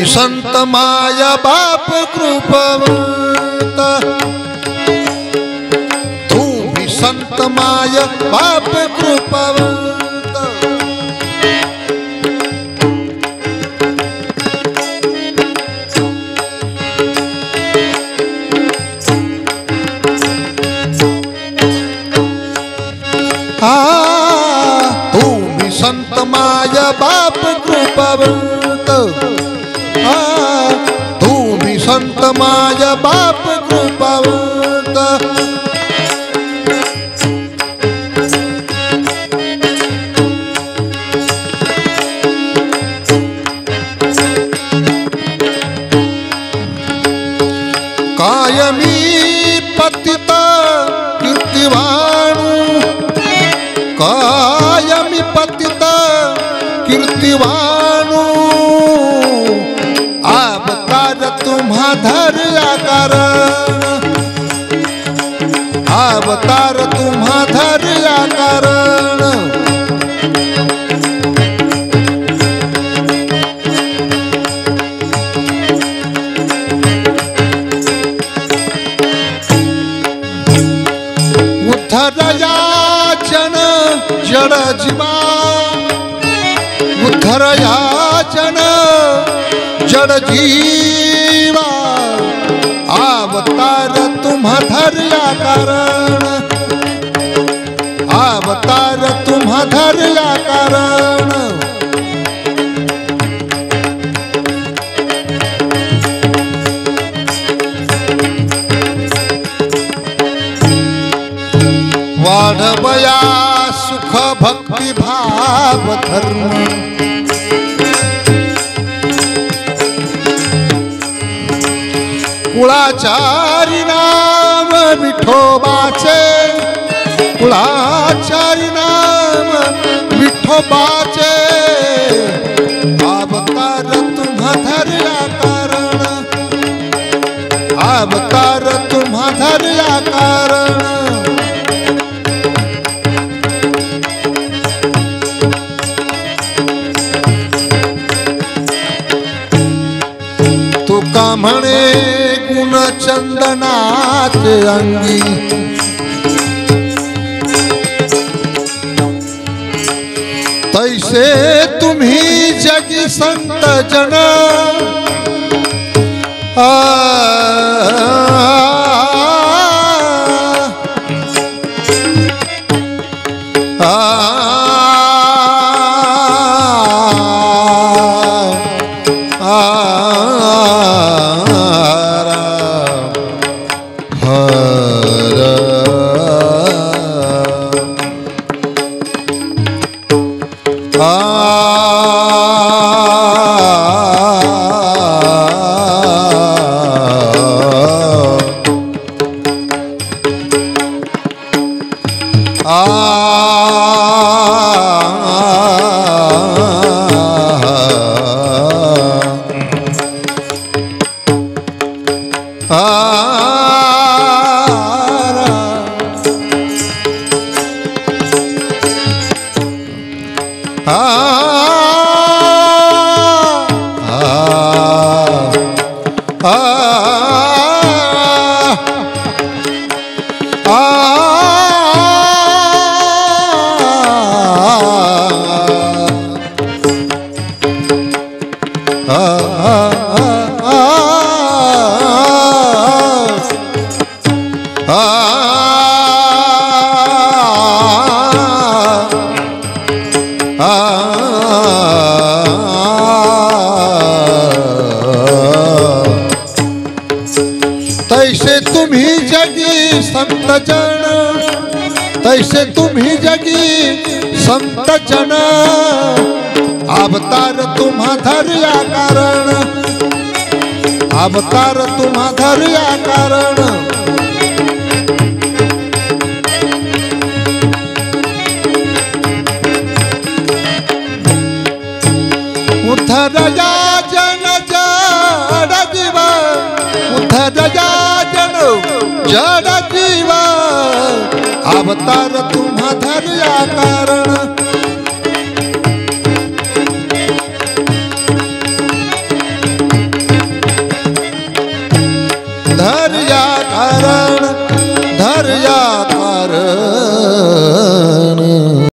संत माया बाप कृपवंत, तू भी संत माया बाप कृपवंत। तू भी संत माया बाप कृपवंत, तू भी संत माया बाप कृपवंत। कायमी पतित कीर्तिवान, कायमी पतित कीर्तिवानु, अवतार तुम्हा धर्या कारण, अवतार तुम्हा धर्या कारण। उद्धरया जन जड़ जीवा, उद्धरया जन जड़ जीवा, अवतार तुम्हा धर्या कारण, अवतार तुम्हा धर्या कारण। वाढवया सुख भक्ति भाव धर्म, कुळाचारी नाम विठोबाचे, कुळाचारी नाम विठोबाचे, अवतार तुम्हा धर्या कारण, अवतार तुम्हा धर्या कारण। तुका म्हणे गुण चंदनाचे अंगी, तैसे तुम्ही जगी संत जन, तैसे तुम्ही जगी संत जन, तैसे तुम्ही जगी संत जन, अवतार तुम्हा धर्या कारण, अवतार तुम्हा धर्या कारण। उद्धरया जन जड़ जीवा, उद्धरया जन जड़ जीवा, अवतार तुम्हा धर्या कारण,